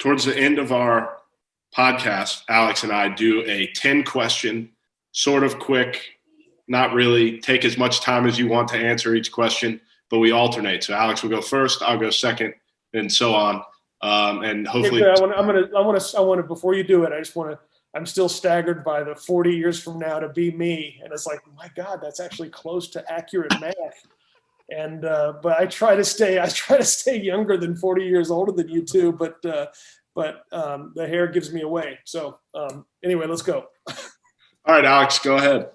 towards the end of our podcast, Alex and I do a 10-question, sort of quick, not really take as much time as you want to answer each question, but we alternate. So Alex will go first, I'll go second, and so on. And hopefully, I want to. Before you do it, I'm still staggered by the 40 years from now to be me, and it's like, my God, that's actually close to accurate math. And but I try to stay younger than 40 years older than you two, but the hair gives me away. So anyway, let's go. All right, Alex, go ahead.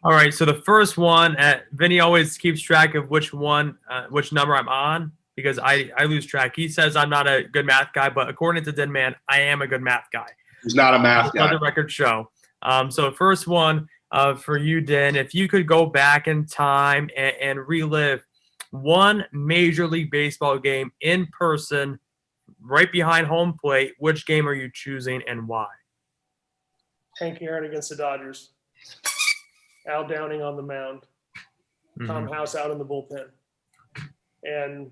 All right, so the first one, Vinnie always keeps track of which number I'm on because I lose track. He says I'm not a good math guy, but according to Dinn Man, I am a good math guy. He's not a math guy. Let the record show. So the first one for you, Dinn, if you could go back in time and relive one Major League Baseball game in person right behind home plate, which game are you choosing and why? Hank Aaron against the Dodgers. Al Downing on the mound. Tom House out in the bullpen. And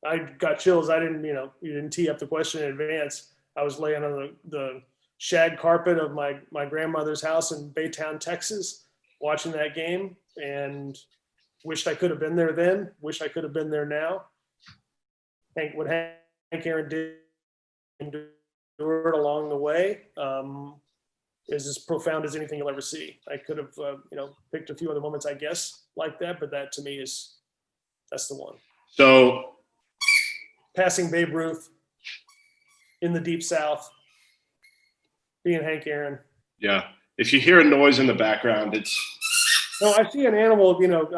I got chills. I didn't, you didn't tee up the question in advance. I was laying on the shag carpet of my grandmother's house in Baytown, Texas, watching that game, and wished I could have been there then. Wish I could have been there now. What Hank Aaron did endured along the way is as profound as anything you'll ever see. I could have, picked a few other moments, I guess, like that, but that to me that's the one. So, passing Babe Ruth in the Deep South, being Hank Aaron. Yeah. If you hear a noise in the background, it's. No, I see an animal. You don't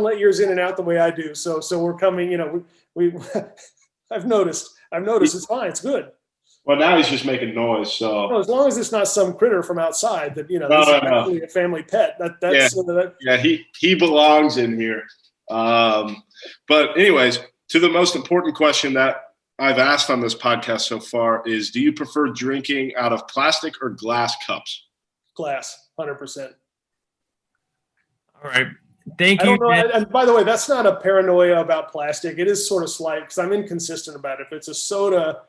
let yours in and out the way I do. So we're coming. We I've noticed. It's fine. It's good. Well, now he's just making noise. So no, as long as it's not some critter from outside that this is actually a family pet. He belongs in here. But anyways, to the most important question that I've asked on this podcast so far is: do you prefer drinking out of plastic or glass cups? Glass, 100%. All right. Thank you. I don't know. And by the way, that's not a paranoia about plastic. It is sort of slight because I'm inconsistent about it. If it's a soda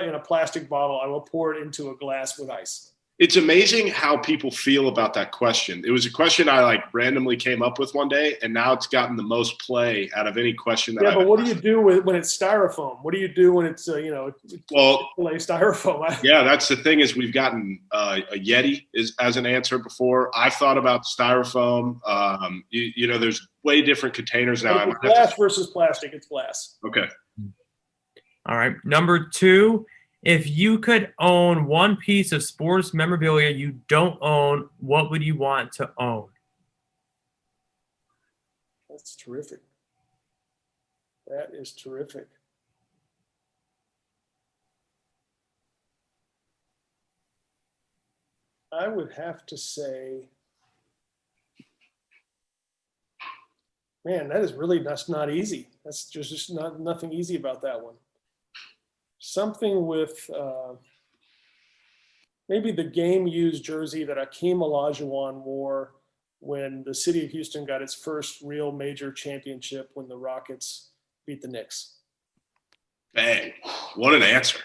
in a plastic bottle, I will pour it into a glass with ice. It's amazing how people feel about that question. It was a question I randomly came up with one day, and now it's gotten the most play out of any question that. Yeah, but what do you do when it's styrofoam? What do you do when it's styrofoam? Yeah, that's the thing is we've gotten a Yeti as an answer before. I've thought about styrofoam. There's way different containers now. Glass versus plastic. It's glass. Okay. All right. Number 2. If you could own one piece of sports memorabilia you don't own, what would you want to own? That's terrific. That is terrific. I would have to say, man, that's not easy. That's just nothing easy about that one. Something with maybe the game used jersey that Akeem Olajuwon wore when the city of Houston got its first real major championship when the Rockets beat the Knicks. Bang. What an answer.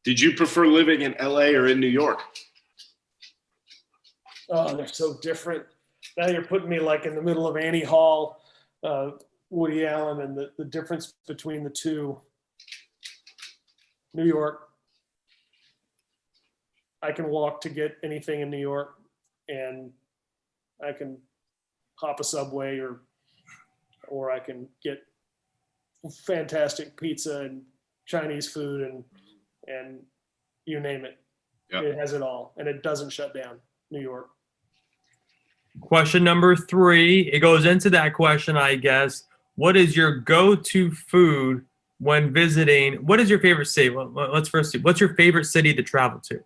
Did you prefer living in LA or in New York? Oh, they're so different. Now you're putting me in the middle of Annie Hall, Woody Allen, and the difference between the two. New York. I can walk to get anything in New York, and I can hop a subway or I can get fantastic pizza and Chinese food and you name it. Yep. It has it all, and it doesn't shut down. New York. Question number 3. It goes into that question, I guess. What is your go-to food when visiting? What is your favorite city? Well, let's first see. What's your favorite city to travel to?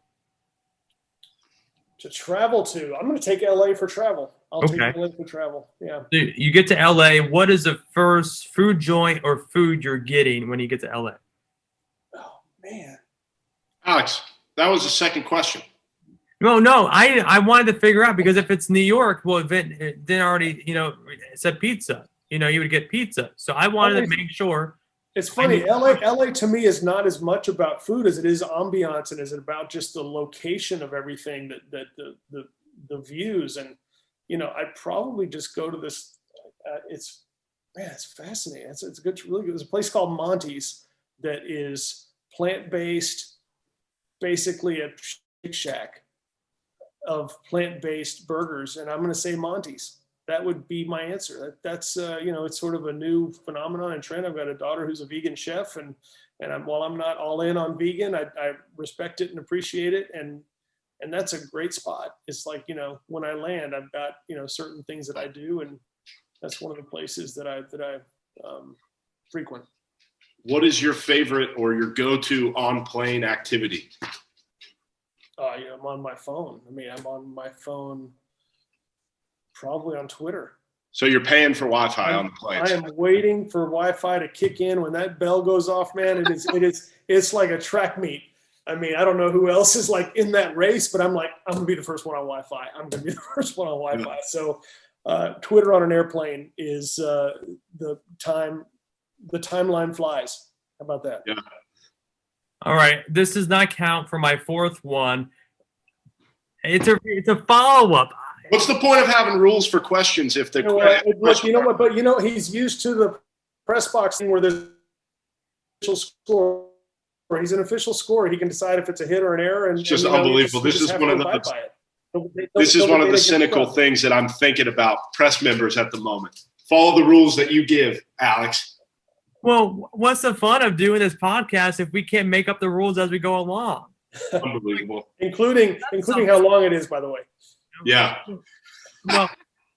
To travel to? I'm going to take LA for travel. I'll take LA for travel. Yeah. So you get to LA. What is the first food joint or food you're getting when you get to LA? Oh, man. Alex, that was the second question. No. I wanted to figure out because if it's New York, well, it didn't already, it said pizza. You would get pizza. So I wanted to make sure It's funny. LA to me is not as much about food as it is ambiance, and is it about just the location of everything, that the views. And I'd probably just go to this. It's fascinating. It's good. Really good. There's a place called Monty's that is plant-based, basically a Shake Shack of plant-based burgers, and I'm going to say Monty's. That would be my answer. That's it's sort of a new phenomenon and trend. I've got a daughter who's a vegan chef, and while I'm not all in on vegan, I respect it and appreciate it, and that's a great spot. It's like, when I land, I've got certain things that I do, and that's one of the places that I frequent. What is your favorite or your go-to on-plane activity? I'm on my phone. I'm on my phone, probably on Twitter. So you're paying for Wi-Fi on the planes. I am waiting for Wi-Fi to kick in. When that bell goes off, man, it's like a track meet. I don't know who else is like in that race, but I'm gonna be the first one on Wi-Fi. I'm gonna be the first one on Wi-Fi. Yeah. So Twitter on an airplane is the timeline flies. How about that? Yeah. All right. This does not count for my fourth one. It's a follow-up. What's the point of having rules for questions if they're But he's used to the press box thing where there's official score. He's an official scorer. He can decide if it's a hit or an error. And it's just unbelievable. This is one of the cynical things that I'm thinking about press members at the moment. Follow the rules that you give, Alex. Well, what's the fun of doing this podcast if we can't make up the rules as we go along? Unbelievable. including how long it is, by the way. Yeah.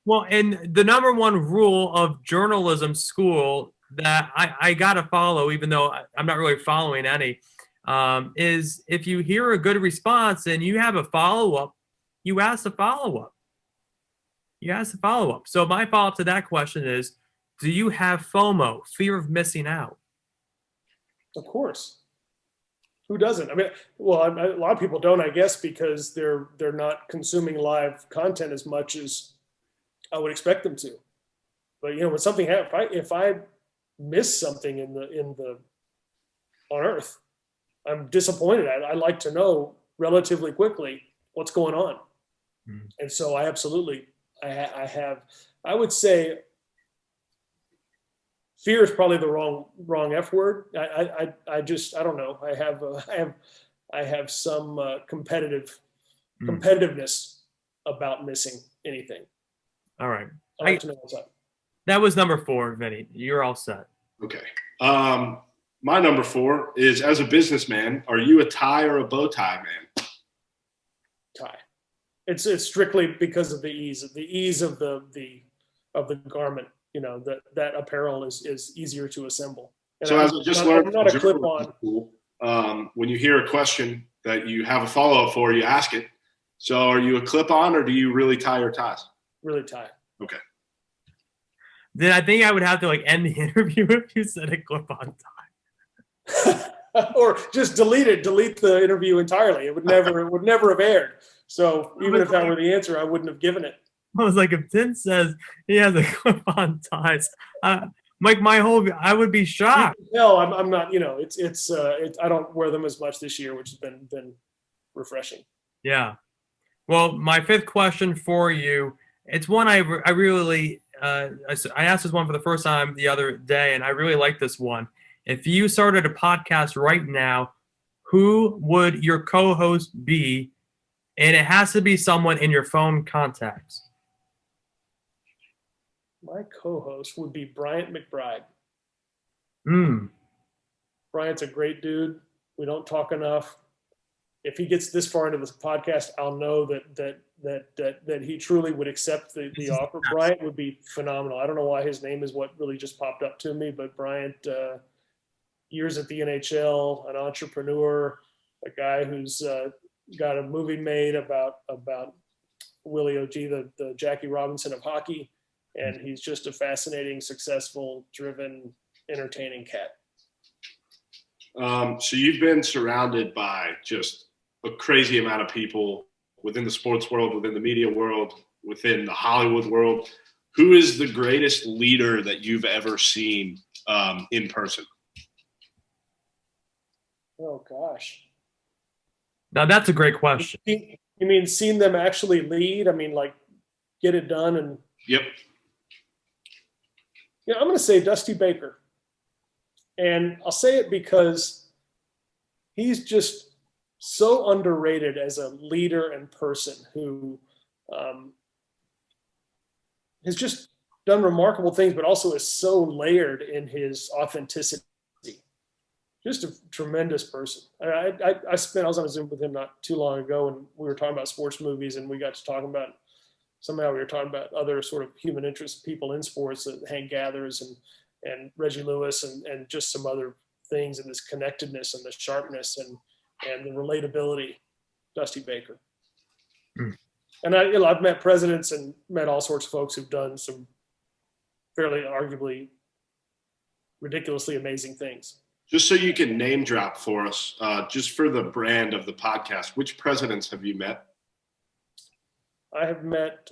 Well, and the number one rule of journalism school that I got to follow, even though I'm not really following any, is if you hear a good response and you have a follow-up, you ask the follow-up. So my follow-up to that question is, do you have FOMO, fear of missing out? Of course. Who doesn't? A lot of people don't, I guess, because they're not consuming live content as much as I would expect them to. But when something happens, if I miss something on Earth, I'm disappointed. I like to know relatively quickly what's going on. Mm-hmm. And so I absolutely, I would say fear is probably the wrong F word. I don't know. I have some competitiveness about missing anything. All right. I like to know what's up. That was number 4, Vinnie. You're all set. Okay. My number 4 is, as a businessman, are you a tie or a bow tie man? Tie. It's strictly because of the ease of the garment. That apparel is easier to assemble. And so as I just learned, I'm not a clip-on. When you hear a question that you have a follow-up for, you ask it. So are you a clip-on or do you really tie your ties? Really tie. Okay. Then I think I would have to end the interview if you said a clip-on tie. Or just delete the interview entirely. It would never have aired. So even if that were the answer, I wouldn't have given it. I was like, if Dinn says he has a clip-on ties, I would be shocked. No, I'm not. I don't wear them as much this year, which has been refreshing. Yeah. Well, my 5th question for you, it's one I really I asked this one for the first time the other day, and I really like this one. If you started a podcast right now, who would your co-host be? And it has to be someone in your phone contacts. My co-host would be Bryant McBride. Bryant's a great dude. We don't talk enough. If he gets this far into this podcast, I'll know that he truly would accept the offer. Bryant would be phenomenal. I don't know why his name is what really just popped up to me, but Bryant, years at the NHL, an entrepreneur, a guy who's got a movie made about Willie O.G., the Jackie Robinson of hockey. And he's just a fascinating, successful, driven, entertaining cat. So you've been surrounded by just a crazy amount of people within the sports world, within the media world, within the Hollywood world. Who is the greatest leader that you've ever seen in person? Oh gosh. Now that's a great question. You mean seen them actually lead? I mean, like get it done and. Yep. Yeah, I'm going to say Dusty Baker. And I'll say it because he's just so underrated as a leader and person who has just done remarkable things, but also is so layered in his authenticity. Just a tremendous person. I was on a Zoom with him not too long ago, and we were talking about sports movies, and we got to talking about, somehow we were talking about other sort of human interest people in sports, Hank Gathers and Reggie Lewis and just some other things, and this connectedness and the sharpness and the relatability. Dusty Baker. And I've met presidents and met all sorts of folks who've done some fairly arguably ridiculously amazing things. Just so you can name drop for us, just for the brand of the podcast, which presidents have you met? I have met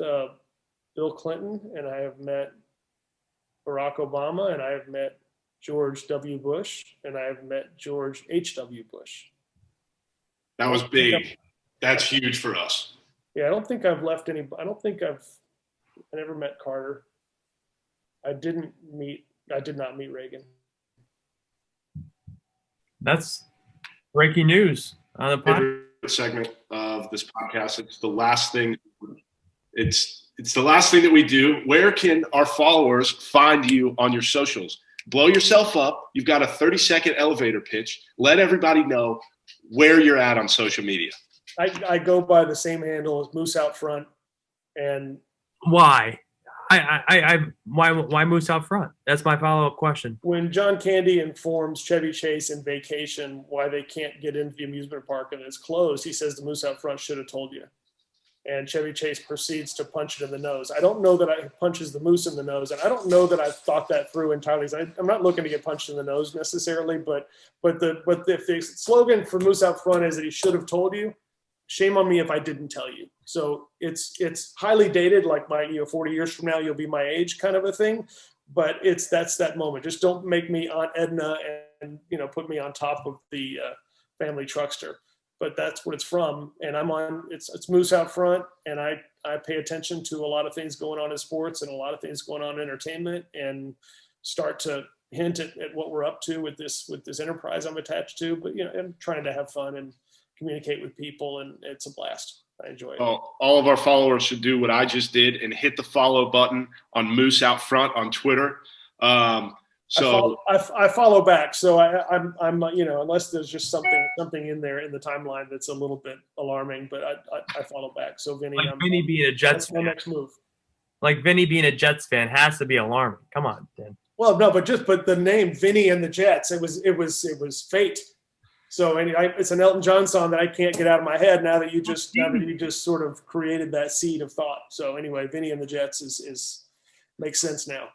Bill Clinton, and I have met Barack Obama, and I have met George W. Bush, and I have met George H.W. Bush. That was big. That's huge for us. Yeah, I don't think I've left any. I never met Carter. I did not meet Reagan. That's breaking news on the podcast. Favorite segment of this podcast. It's the last thing. It's the last thing that we do. Where can our followers find you on your socials? Blow yourself up. You've got a 30-second elevator pitch. Let everybody know where you're at on social media. I go by the same handle as Moose Out Front, and why? Why Moose Out Front? That's my follow-up question. When John Candy informs Chevy Chase in Vacation why they can't get into the amusement park and it's closed, he says the Moose Out Front should have told you. And Chevy Chase proceeds to punch it in the nose. I don't know that I punches the moose in the nose, and I don't know that I've thought that through entirely. I'm not looking to get punched in the nose necessarily, but if the slogan for Moose Out Front is that he should have told you, shame on me if I didn't tell you. So it's highly dated, like 40 years from now you'll be my age kind of a thing. But that's that moment. Just don't make me Aunt Edna and put me on top of the family truckster. But that's what it's from, and it's Moose Out Front, and I pay attention to a lot of things going on in sports and a lot of things going on in entertainment, and start to hint at what we're up to with this enterprise I'm attached to. But I'm trying to have fun and communicate with people, and it's a blast. I enjoy it. All of our followers should do what I just did and hit the follow button on Moose Out Front on Twitter. So I follow back. So I'm unless there's just something in there in the timeline that's a little bit alarming, but I follow back. So Vinnie, Vinnie being a Jets fan. My next move. Like Vinnie being a Jets fan has to be alarming. Come on, Dan. Well, no, but the name Vinnie and the Jets, it was fate. So it's an Elton John song that I can't get out of my head now that you just sort of created that seed of thought. So anyway, Vinnie and the Jets is makes sense now.